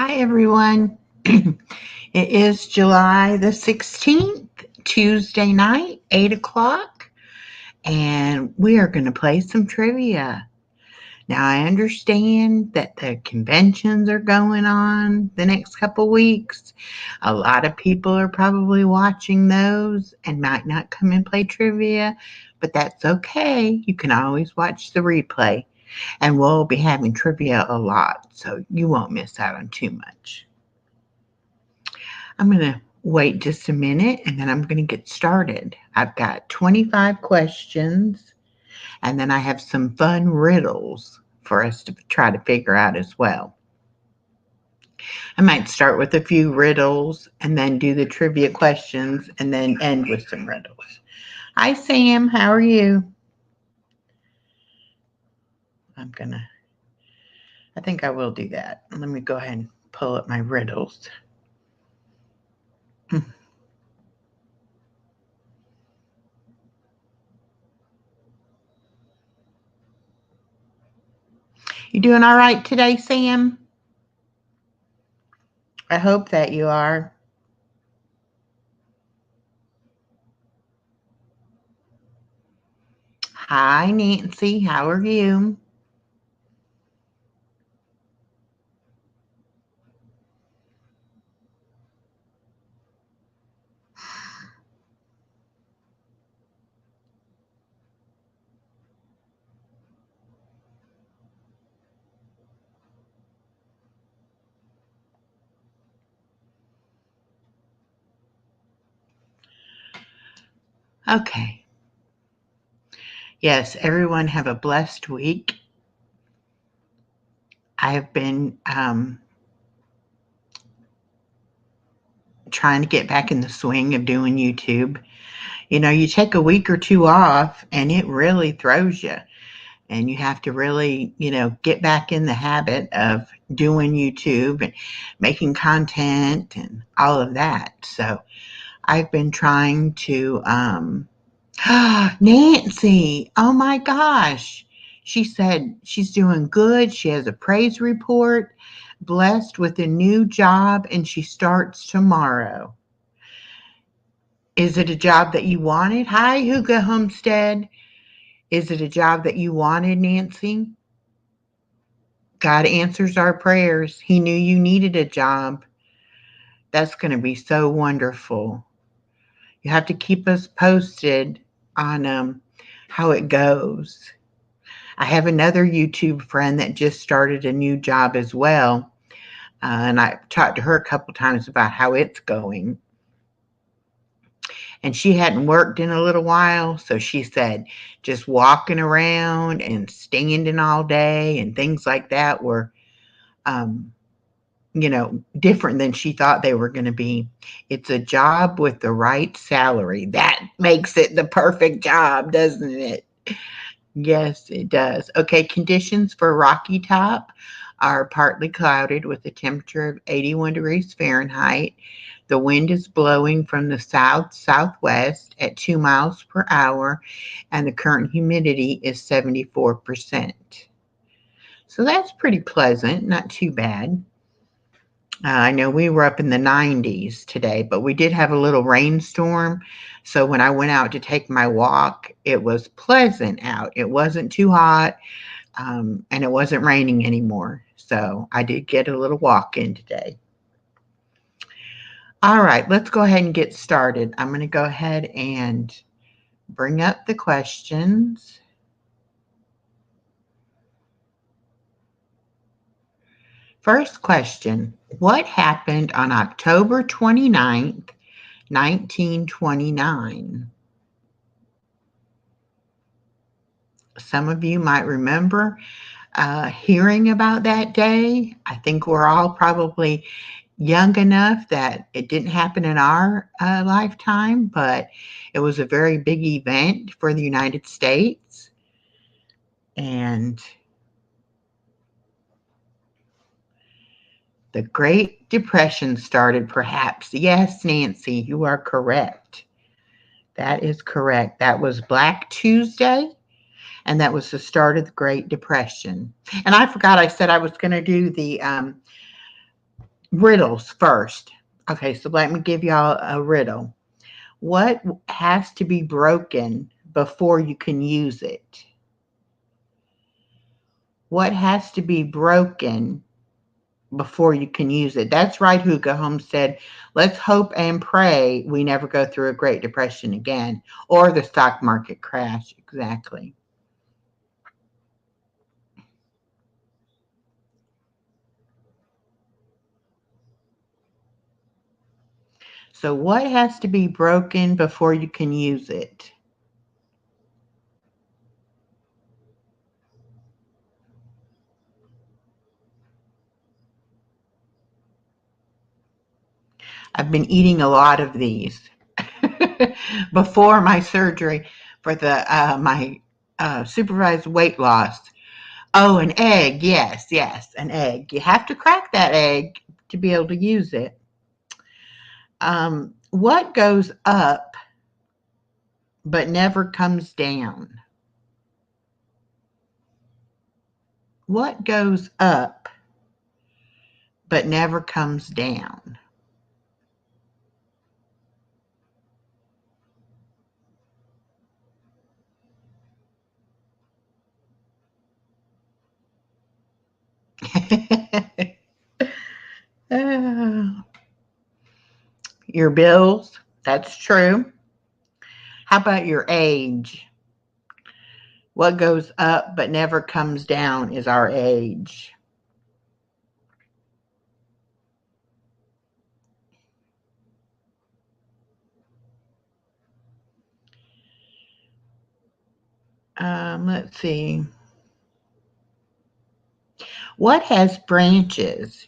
Hi, everyone. It is July the 16th, Tuesday night, 8 o'clock, and we are going to play some trivia. Now, I understand that the conventions are going on the next couple weeks. A lot of people are probably watching those and might not come and play trivia, but that's okay. You can always watch the replay, and we'll be having trivia a lot, so you won't miss out on too much. I'm going to wait just a minute and then I'm going to get started. I've got 25 questions and then I have some fun riddles for us to try to figure out as well. I might start with a few riddles and then do the trivia questions and then end with some riddles. Hi, Sam. How are you? I think I will do that. Let me go ahead and pull up my riddles. You doing all right today, Sam? I hope that you are. Hi, Nancy. How are you? Okay. Yes, everyone have a blessed week. I have been trying to get back in the swing of doing YouTube. You know, you take a week or two off and it really throws you. And you have to really, get back in the habit of doing YouTube and making content and all of that. So I've been trying to Nancy, oh my gosh. She said she's doing good. She has a praise report, blessed with a new job, and she starts tomorrow. Is it a job that you wanted? Hi, Huga Homestead. Is it a job that you wanted, Nancy? God answers our prayers. He knew you needed a job. That's going to be so wonderful. You have to keep us posted on how it goes. I have another YouTube friend that just started a new job as well. And I've talked to her a couple times about how it's going. And she hadn't worked in a little while. So she said just walking around and standing all day and things like that were, different than she thought they were going to be. It's a job with the right salary. That makes it the perfect job, doesn't it? Yes, it does. Okay, conditions for Rocky Top are partly clouded with a temperature of 81 degrees Fahrenheit. The wind is blowing from the south-southwest at 2 miles per hour, and the current humidity is 74%. So that's pretty pleasant, not too bad. I know we were up in the 90s today, but we did have a little rainstorm. So when I went out to take my walk, it was pleasant out. It wasn't too hot, and it wasn't raining anymore. So I did get a little walk in today. All right, let's go ahead and get started. I'm going to go ahead and bring up the questions. First question, what happened on October 29th, 1929? Some of you might remember hearing about that day. I think we're all probably young enough that it didn't happen in our lifetime, but it was a very big event for the United States. And the Great Depression started, perhaps. Yes, Nancy, you are correct. That is correct. That was Black Tuesday, and that was the start of the Great Depression. And I forgot, I said I was going to do the riddles first. Okay, so let me give y'all a riddle. What has to be broken before you can use it? What has to be broken before you can use it? That's right, Hookah Holmes said. Let's hope and pray we never go through a Great Depression again or the stock market crash. Exactly. So what has to be broken before you can use it? I've been eating a lot of these before my surgery for the my supervised weight loss. Oh, an egg. Yes, yes, an egg. You have to crack that egg to be able to use it. What goes up but never comes down? What goes up but never comes down? Uh, your bills. That's true. How about your age? What goes up but never comes down is our age. Let's see. What has branches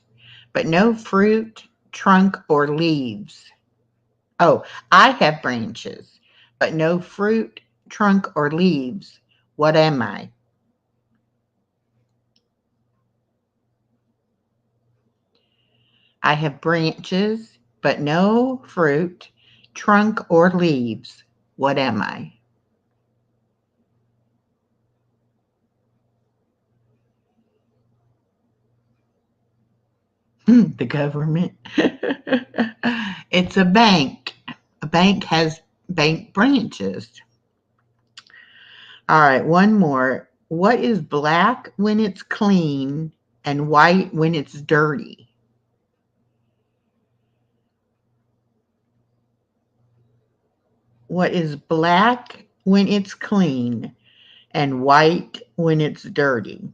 but no fruit, trunk, or leaves? Oh, I have branches but no fruit, trunk, or leaves. What am I? I have branches but no fruit, trunk, or leaves. What am I? The government. It's a bank. A bank has bank branches. All right, one more. What is black when it's clean and white when it's dirty? What is black when it's clean and white when it's dirty?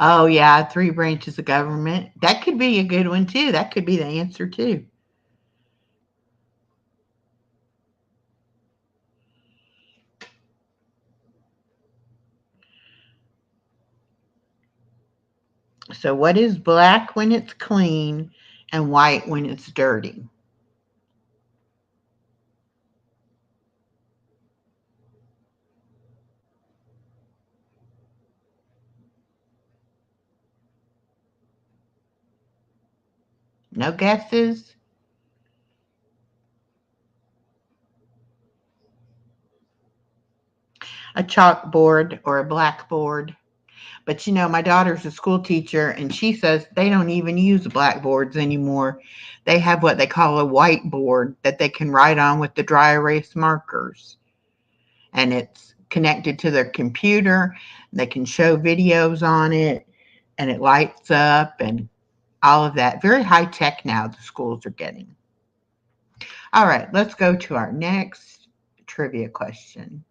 Oh, yeah, three branches of government. That could be a good one, too. That could be the answer, too. So, what is black when it's clean and white when it's dirty? No guesses? A chalkboard or a blackboard. But my daughter's a school teacher and she says they don't even use blackboards anymore. They have what they call a whiteboard that they can write on with the dry erase markers. And it's connected to their computer. They can show videos on it and it lights up and all of that. Very high tech now, the schools are getting. All right, let's go to our next trivia question.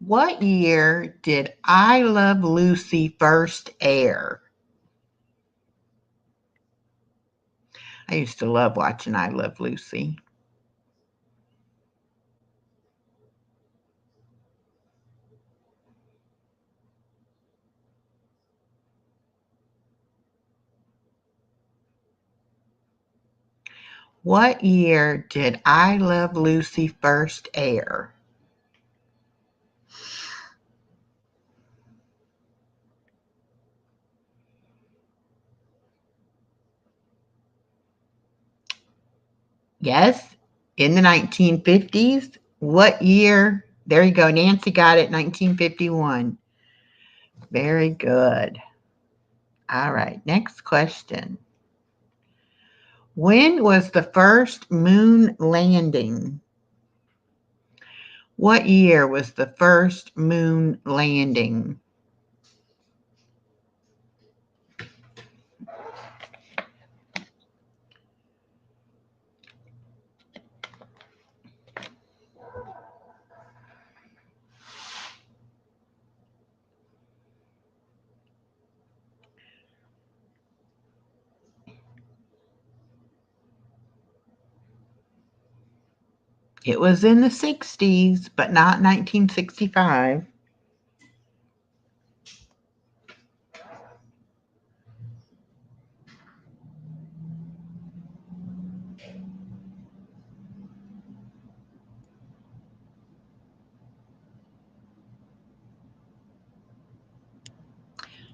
What year did I Love Lucy first air? I used to love watching I Love Lucy. What year did I Love Lucy first air? Yes, in the 1950s. What year? There you go. Nancy got it, 1951. Very good. All right, next question. When was the first moon landing? What year was the first moon landing? It was in the 60s, but not 1965.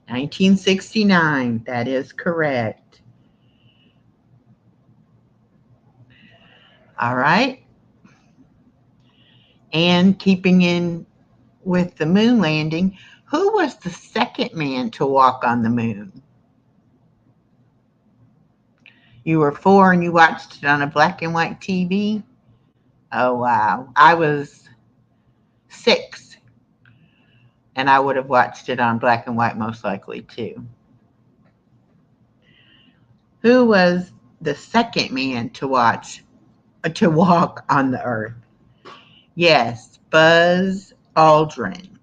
$1969, that is correct. All right. And keeping in with the moon landing, who was the second man to walk on the moon? You were 4 and you watched it on a black and white TV? Oh, wow. I was 6 and I would have watched it on black and white most likely too. Who was the second man to walk on the earth? Yes, Buzz Aldrin.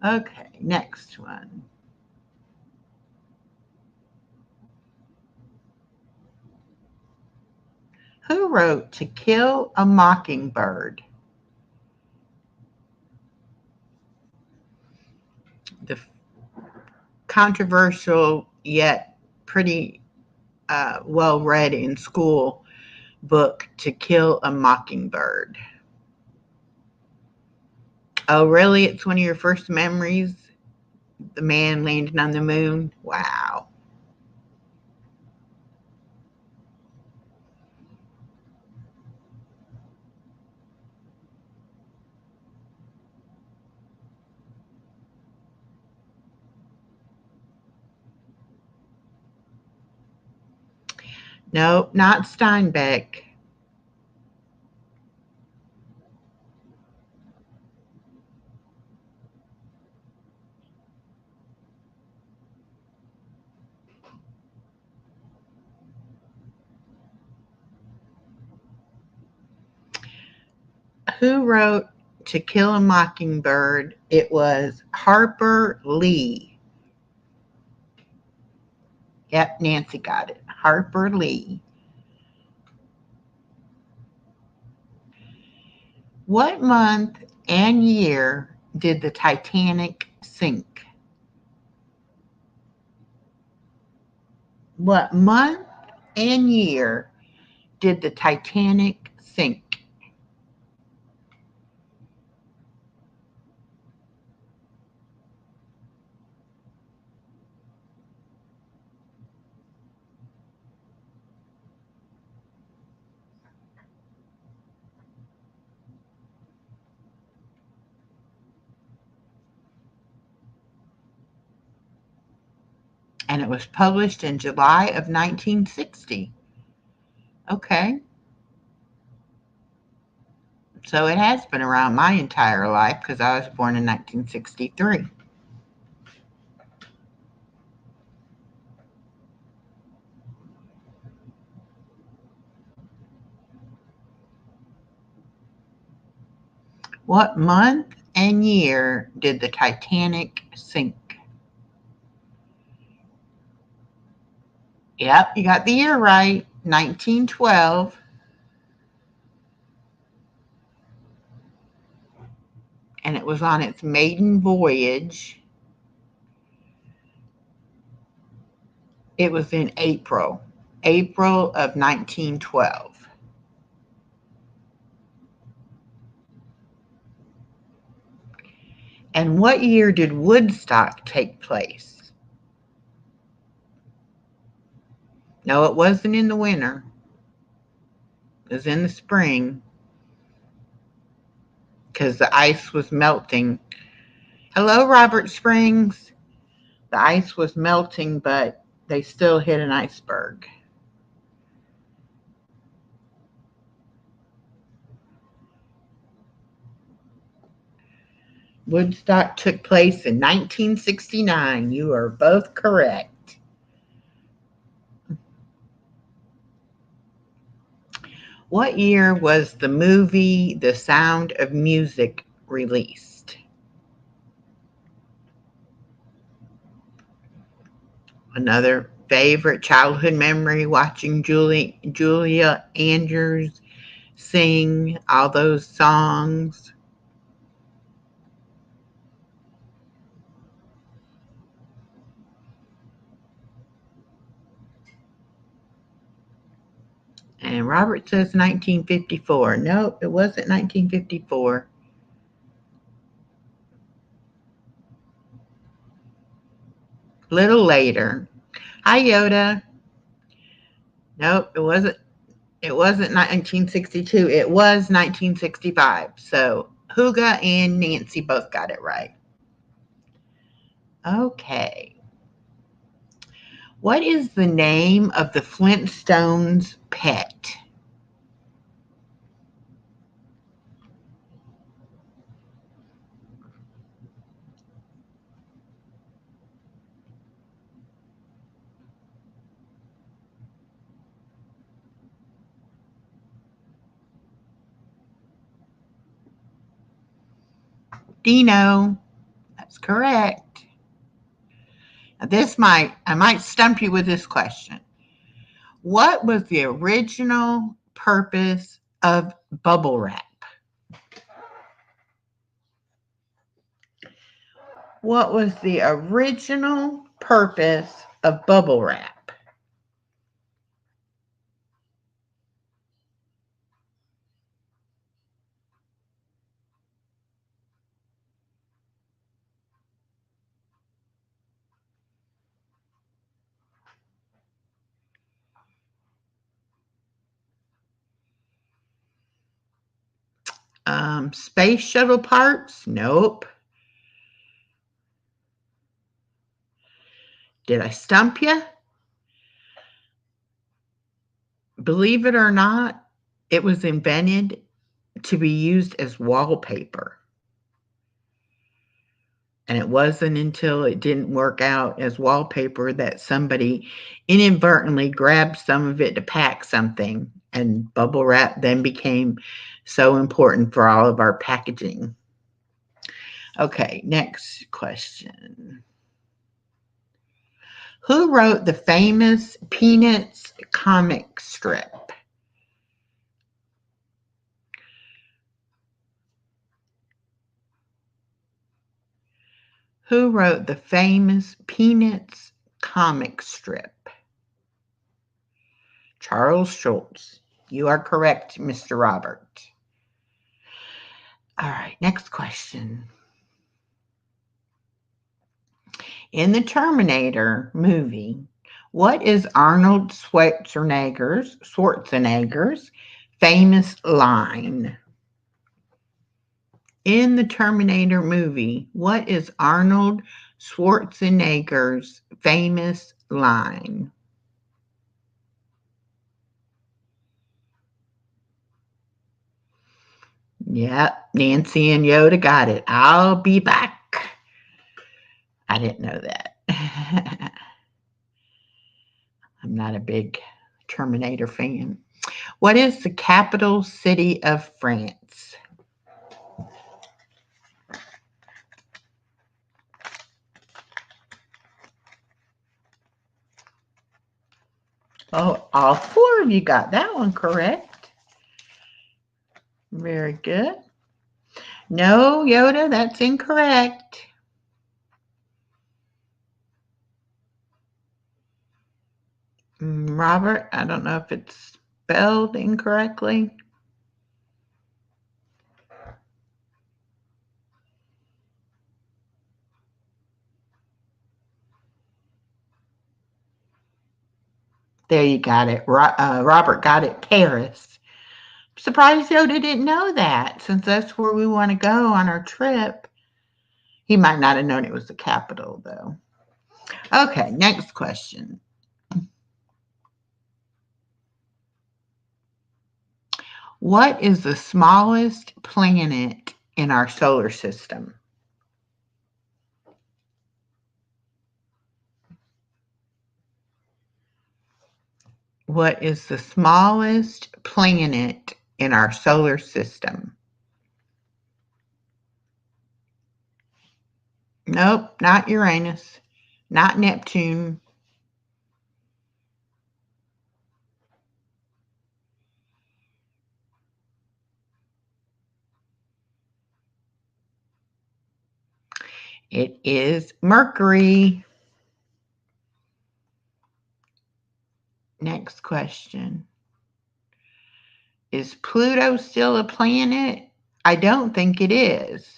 Okay, next one. Who wrote To Kill a Mockingbird? The controversial yet pretty well read in school book, To Kill a Mockingbird. Oh, really? It's one of your first memories? The man landing on the moon? Wow. No, not Steinbeck. Who wrote To Kill a Mockingbird? It was Harper Lee. Yep, Nancy got it. Harper Lee. What month and year did the Titanic sink? What month and year did the Titanic sink? And it was published in July of 1960. Okay. So it has been around my entire life because I was born in 1963. What month and year did the Titanic sink? Yep, you got the year right. 1912. And it was on its maiden voyage. It was in April of 1912. And what year did Woodstock take place? No, it wasn't in the winter. It was in the spring because the ice was melting. Hello, Robert Springs. The ice was melting, but they still hit an iceberg. Woodstock took place in 1969. You are both correct. What year was the movie The Sound of Music released? Another favorite childhood memory, watching Julia Andrews sing all those songs. And Robert says 1954. Nope, it wasn't 1954. Little later. Hi, Yoda. Nope, it wasn't. It wasn't 1962. It was 1965. So Huga and Nancy both got it right. Okay. What is the name of the Flintstones' pet? Dino. That's correct. Now I might stump you with this question. What was the original purpose of bubble wrap? What was the original purpose of bubble wrap? Space shuttle parts? Nope. Did I stump you? Believe it or not, it was invented to be used as wallpaper. And it wasn't until it didn't work out as wallpaper that somebody inadvertently grabbed some of it to pack something, and bubble wrap then became so important for all of our packaging. Okay, next question. Who wrote the famous Peanuts comic strip? Who wrote the famous Peanuts comic strip? Charles Schulz. You are correct, Mr. Robert. All right, next question. In the Terminator movie, what is Arnold Schwarzenegger's famous line? In the Terminator movie, what is Arnold Schwarzenegger's famous line? Yep, Nancy and Yoda got it. I'll be back. I didn't know that. I'm not a big Terminator fan. What is the capital city of France? Oh, all four of you got that one correct. Very good. No, Yoda, that's incorrect. Robert, I don't know if it's spelled incorrectly. There you got it. Robert got it. Paris. Surprised Yoda didn't know that, since that's where we want to go on our trip. He might not have known it was the capital, though. Okay, next question. What is the smallest planet in our solar system? What is the smallest planet in our solar system? Nope, not Uranus, not Neptune. It is Mercury. Next question. Is Pluto still a planet? I don't think it is.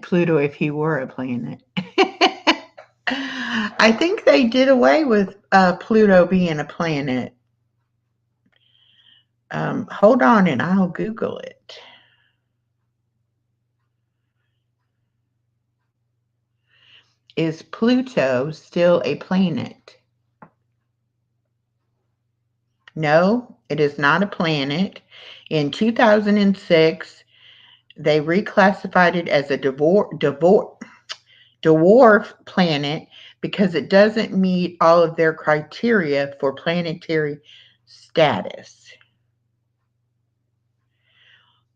Pluto, if he were a planet. I think they did away with Pluto being a planet. Hold on and I'll Google it. Is Pluto still a planet? No, it is not a planet. In 2006, they reclassified it as a dwarf planet because it doesn't meet all of their criteria for planetary status.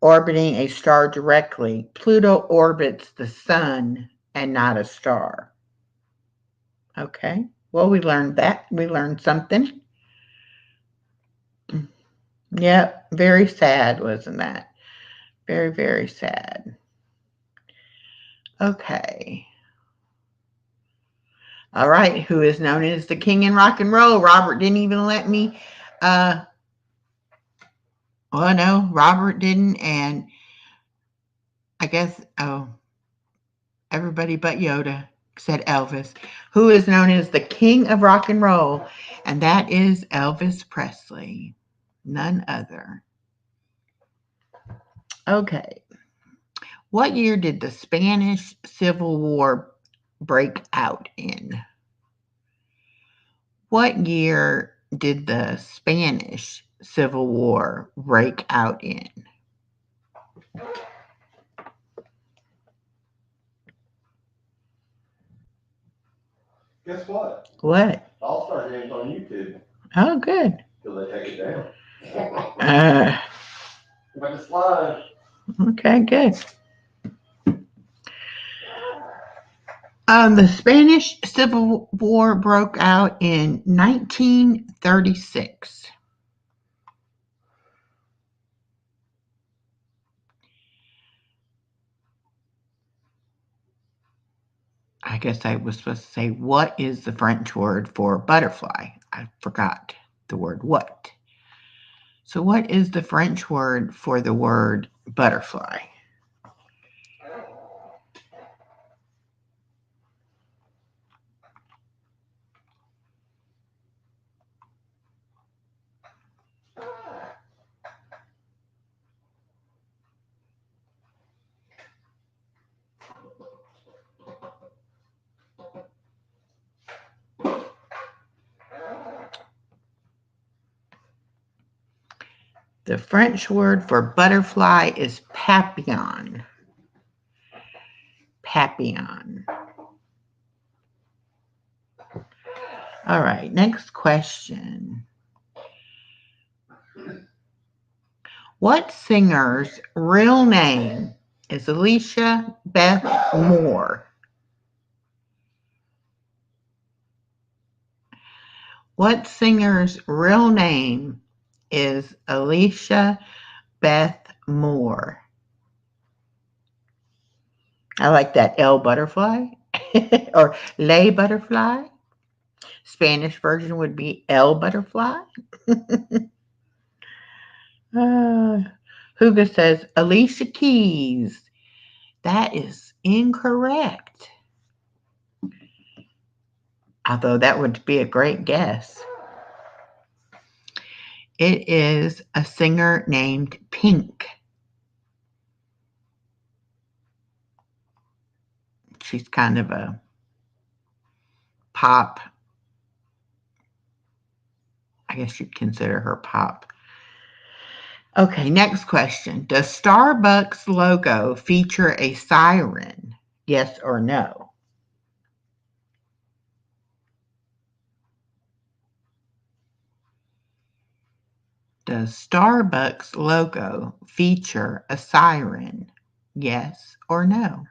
Orbiting a star directly, Pluto orbits the sun and not a star. Okay, well, we learned that. We learned something. Yep, very sad, wasn't that? Very, very sad. Okay. All right, who is known as the king in rock and roll? Robert didn't even let me. Well, no, Robert didn't, and I guess, everybody but Yoda said Elvis, who is known as the king of rock and roll, and that is Elvis Presley, none other. Okay. What year did the Spanish Civil War break out in? What year did the Spanish Civil War break out in? Guess what? What? All-Star Games on YouTube. Oh, good. Till they take it down. Like a slide. Okay, good. The Spanish Civil War broke out in 1936. I guess I was supposed to say, what is the French word for butterfly? I forgot the word what. So what is the French word for the word butterfly? The French word for butterfly is papillon. Papillon. All right, next question. What singer's real name is Alicia Beth Moore? What singer's real name is Alicia Beth Moore? I like that L butterfly or lay butterfly. Spanish version would be El butterfly. Hugo says Alicia Keys. That is incorrect. Although that would be a great guess. It is a singer named Pink. She's kind of a pop. I guess you'd consider her pop. Okay, next question. Does Starbucks logo feature a siren? Yes or no? Does Starbucks logo feature a siren? Yes or no?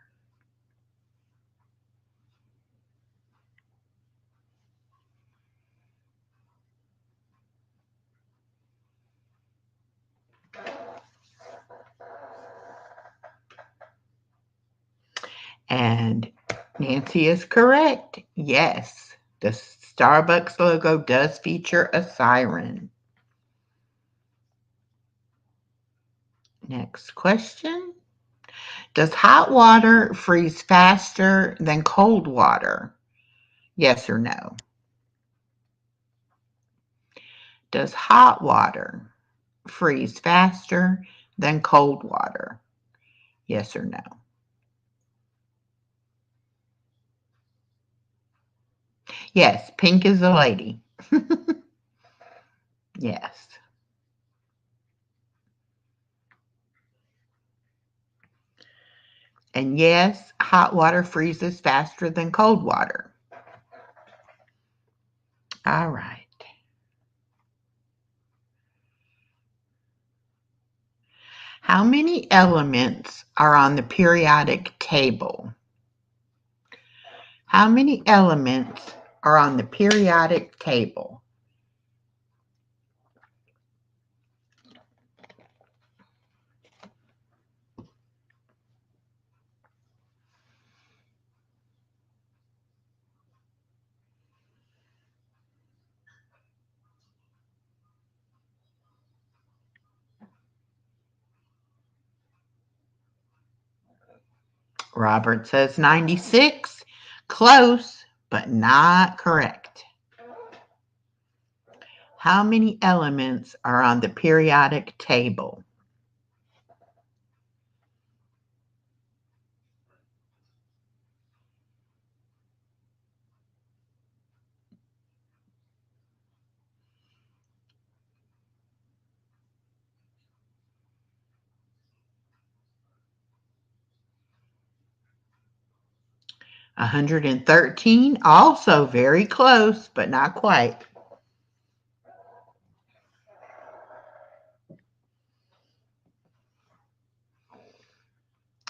And Nancy is correct. Yes, the Starbucks logo does feature a siren. Next question. Does hot water freeze faster than cold water? Yes or no? Does hot water freeze faster than cold water? Yes or no? Yes, Pink is a lady. Yes. And yes, hot water freezes faster than cold water. All right. How many elements are on the periodic table? How many elements are on the periodic table? Robert says 96. Close, but not correct. How many elements are on the periodic table? $113, also very close, but not quite.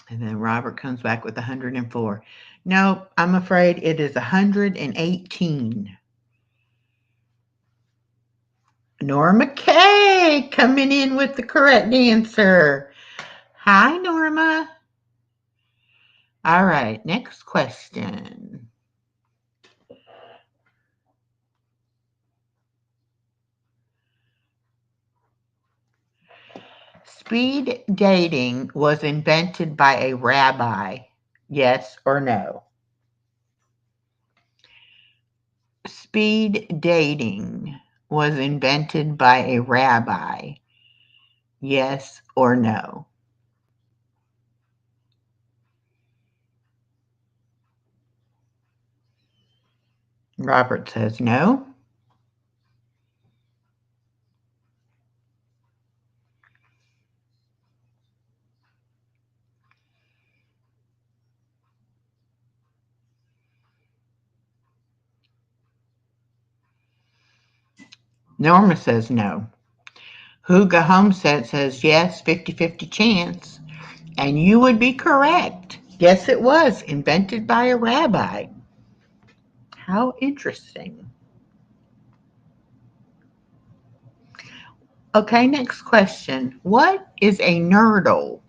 And then Robert comes back with 104. Nope, I'm afraid it is 118. Norma K coming in with the correct answer. Hi, Norma. All right, next question. Speed dating was invented by a rabbi. Yes or no? Speed dating was invented by a rabbi. Yes or no? Robert says no. Norma says no. Huga Homestead says yes, 50-50 chance. And you would be correct. Yes, it was invented by a rabbi. How interesting. Okay, next question. What is a nurdle?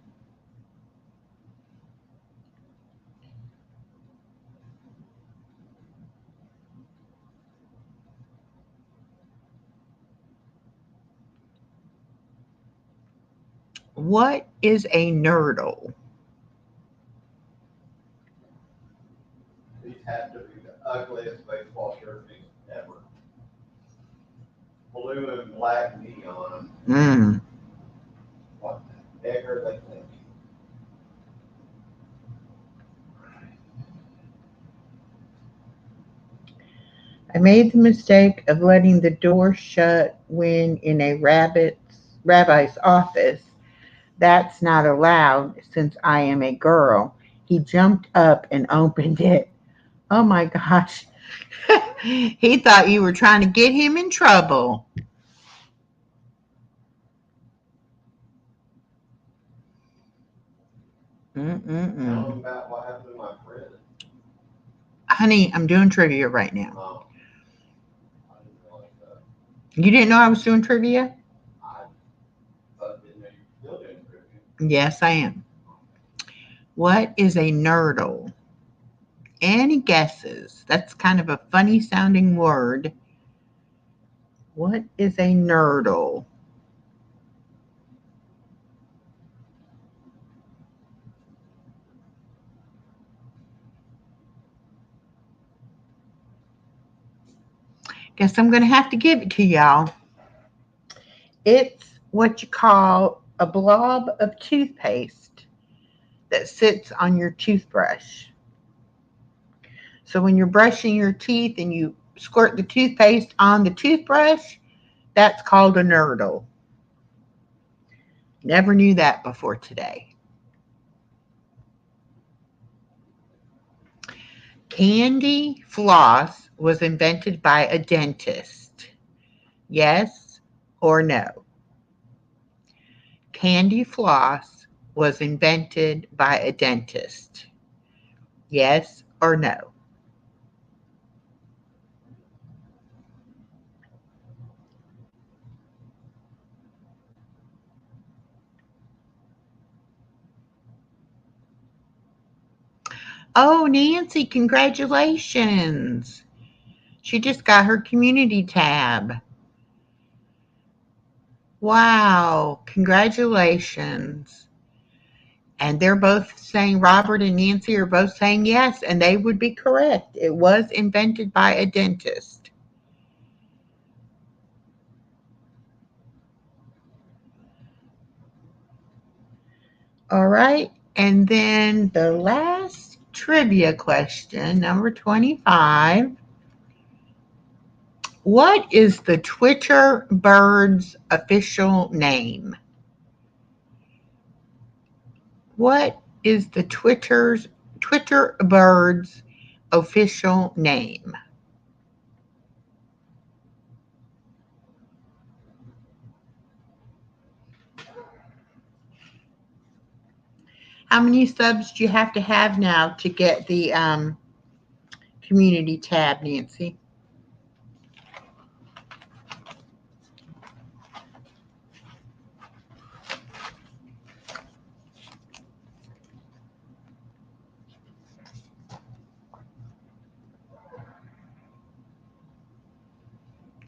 What is a nurdle? These have to be the ugliest baseball jerseys ever. blue and black neon. Mm. What the heck are they thinking? I made the mistake of letting the door shut when in a rabbi's office. That's not allowed since I am a girl. He jumped up and opened it. Oh my gosh. He thought you were trying to get him in trouble. Tell Mm-mm-mm. them about what happened to my friend. Honey, I'm doing trivia right now. Oh, I didn't realize that. You didn't know I was doing trivia? I didn't know you were still doing trivia. Yes, I am. What is a nurdle? Any guesses? That's kind of a funny sounding word. What is a nurdle? Guess I'm going to have to give it to y'all. It's what you call a blob of toothpaste that sits on your toothbrush. So when you're brushing your teeth and you squirt the toothpaste on the toothbrush, that's called a nurdle. Never knew that before today. Candy floss was invented by a dentist. Yes or no? Candy floss was invented by a dentist. Yes or no? Oh, Nancy, congratulations. She just got her community tab. Wow, congratulations. And they're both saying, Robert and Nancy are both saying yes, and they would be correct. It was invented by a dentist. All right. And then the last trivia question, number 25. What is the Twitter bird's official name? What is the Twitter bird's official name? How many subs do you have to have now to get the community tab, Nancy?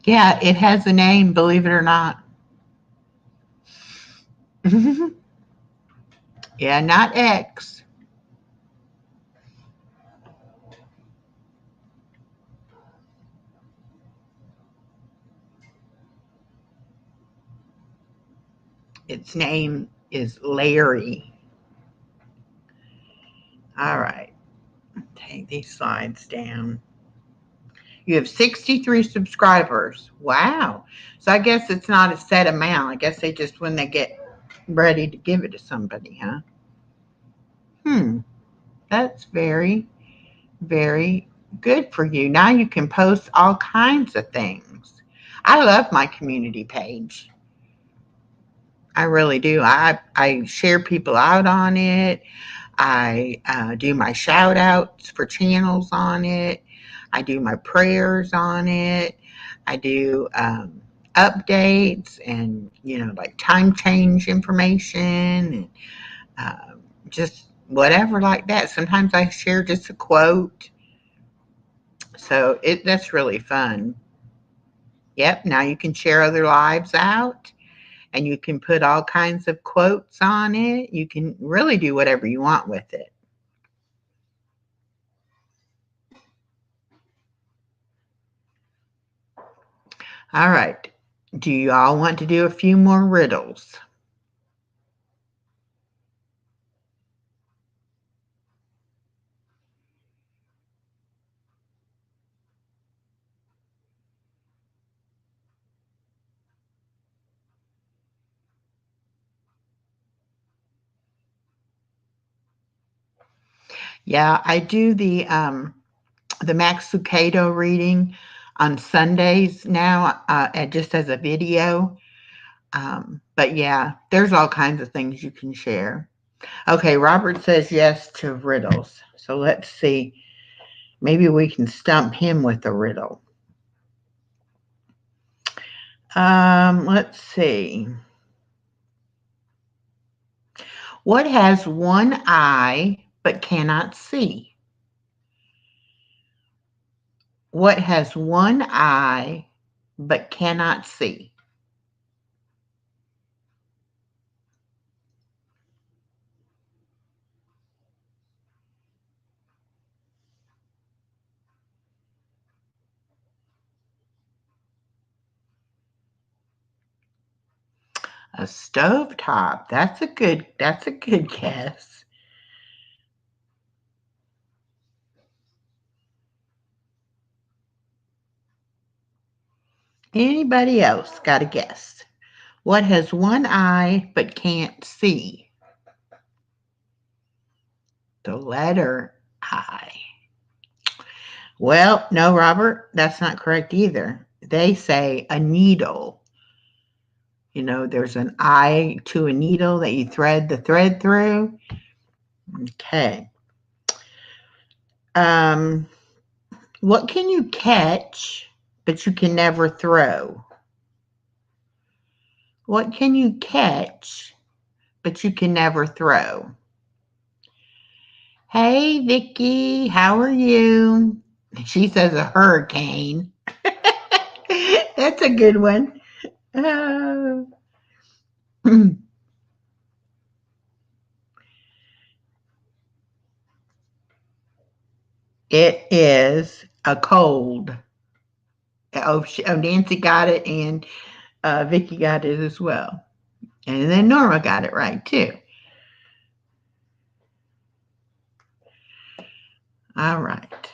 Yeah, it has a name, believe it or not. Yeah, not X. Its name is Larry. All right, take these slides down. You have 63 subscribers. Wow. So I guess it's not a set amount. I guess they just, when they get ready to give it to somebody, huh? That's very, very good for you. Now you can post all kinds of things. I love my community page. I really do. I share people out on it. I do my shout outs for channels on it. I do my prayers on it. I do updates and, like time change information and just whatever like that. Sometimes I share just a quote. So that's really fun. Yep. Now you can share other lives out and you can put all kinds of quotes on it. You can really do whatever you want with it. All right. Do you all want to do a few more riddles? Yeah, I do the Max Lucado reading on Sundays now, just as a video. But yeah, there's all kinds of things you can share. Okay, Robert says yes to riddles. So let's see. Maybe we can stump him with a riddle. Let's see. What has one eye but cannot see? What has one eye but cannot see? A stovetop. That's a good guess. Anybody else got a guess? What has one eye but can't see? The letter I. Well, no, Robert, that's not correct either. They say a needle. You know, there's an eye to a needle that you thread the thread through. Okay. What can you catch but you can never throw? What can you catch but you can never throw? Hey, Vicky, how are you? She says a hurricane. That's a good one. Uh, it is a cold. Nancy got it, and Vicky got it as well. And then Norma got it right, too. All right.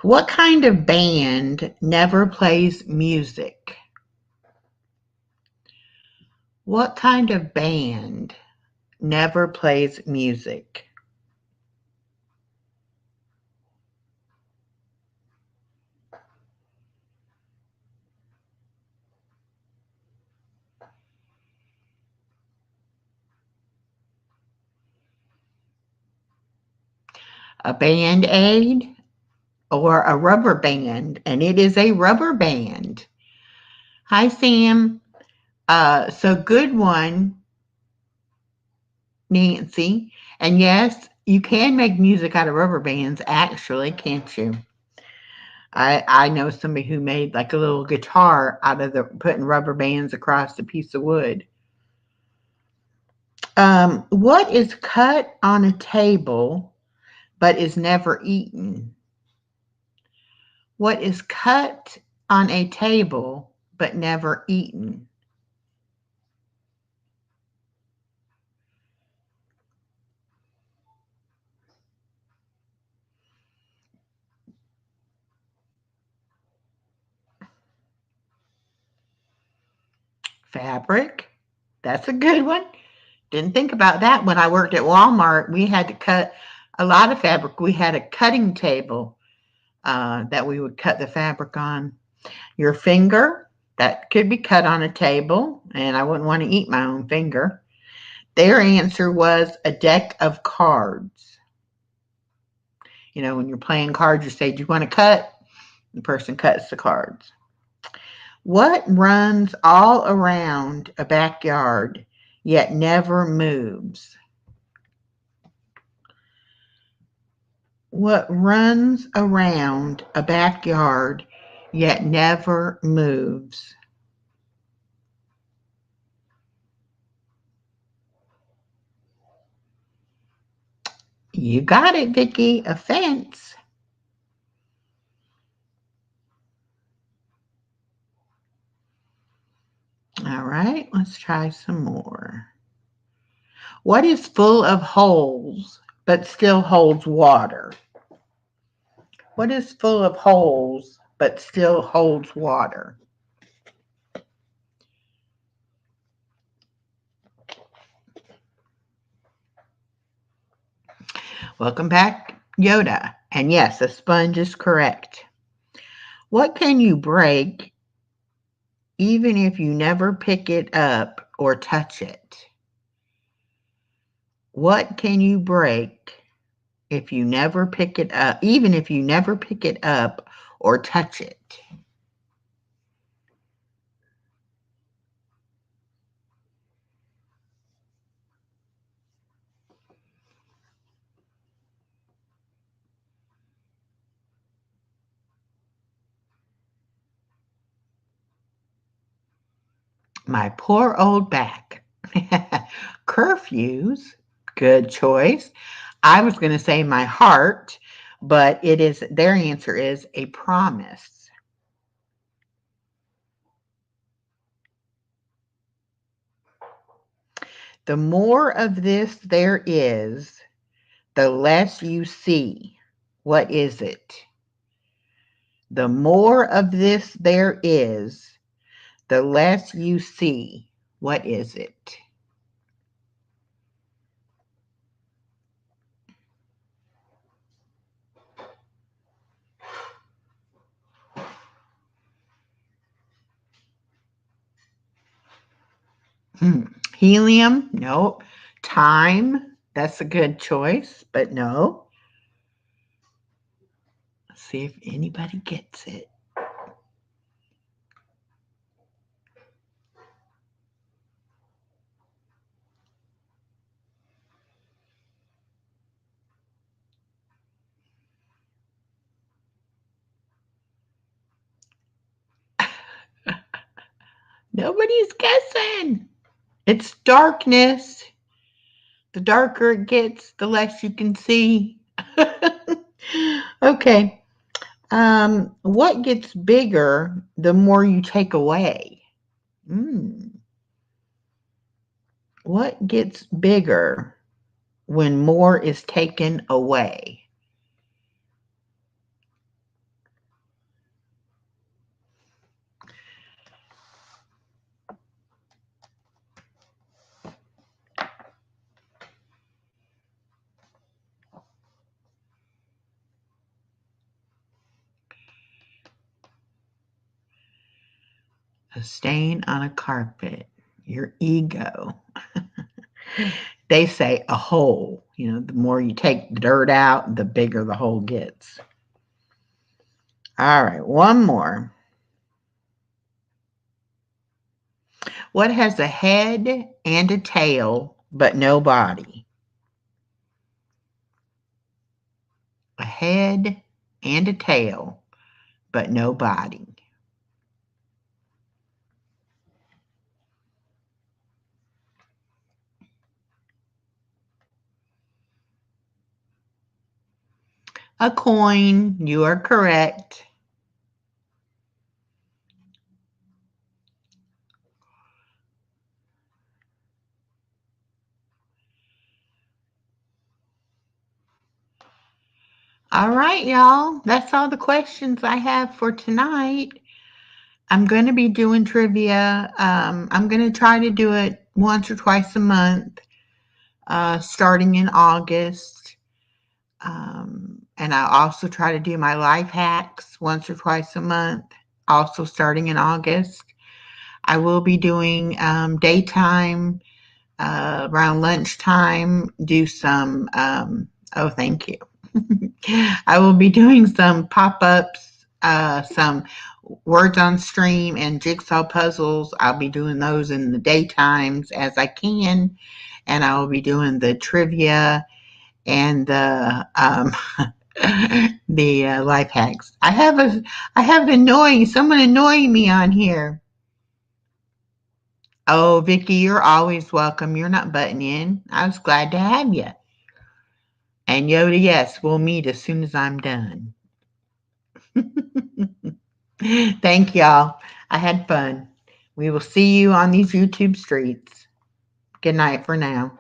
What kind of band never plays music? What kind of band never plays music? A band aid or a rubber band? And it is a rubber band. Hi, Sam. So good one, Nancy. And yes, you can make music out of rubber bands, actually, can't you? I know somebody who made like a little guitar out of putting rubber bands across a piece of wood. What is cut on a table but is never eaten? What is cut on a table but never eaten? Fabric. That's a good one. Didn't think about that. When I worked at Walmart, we had to cut a lot of fabric. We had a cutting table that we would cut the fabric on. Your finger, that could be cut on a table, and I wouldn't want to eat my own finger. Their answer was a deck of cards. You know, when you're playing cards, you say, do you want to cut? The person cuts the cards. What runs all around a backyard yet never moves? What runs around a backyard yet never moves? You got it, Vicky. A fence. let's try some more. What is full of holes but still holds water? What is full of holes but still holds water? Welcome back, Yoda. And yes, a sponge is correct. What can you break even if you never pick it up or touch it? What can you break if you never pick it up, even if you never pick it up or touch it? My poor old back. Curfews, good choice. I was going to say my heart, but it is their answer is a promise. The more of this there is, the less you see. What is it? The more of this there is, the less you see. What is it? Helium? Nope. Time? That's a good choice, but no. Let's see if anybody gets it. Nobody's guessing. It's darkness. The darker it gets, the less you can see. Okay. What gets bigger the more you take away? What gets bigger when more is taken away? A stain on a carpet, your ego. They say a hole. You know, the more you take the dirt out, the bigger the hole gets. All right, one more. What has a head and a tail, but no body? A head and a tail, but no body. A coin, you are correct. All right, y'all. That's all the questions I have for tonight. I'm going to be doing trivia. I'm going to try to do it once or twice a month, starting in August. And I also try to do my life hacks once or twice a month, also starting in August. I will be doing daytime around lunchtime, do some, oh, thank you. I will be doing some pop-ups, some words on stream and jigsaw puzzles. I'll be doing those in the daytimes as I can, and I will be doing the trivia and the the life hacks. I have someone annoying me on here. Oh, Vicky, you're always welcome. You're not butting in. I was glad to have you. And Yoda, yes, we'll meet as soon as I'm done. Thank y'all. I had fun. We will see you on these YouTube streets. Good night for now.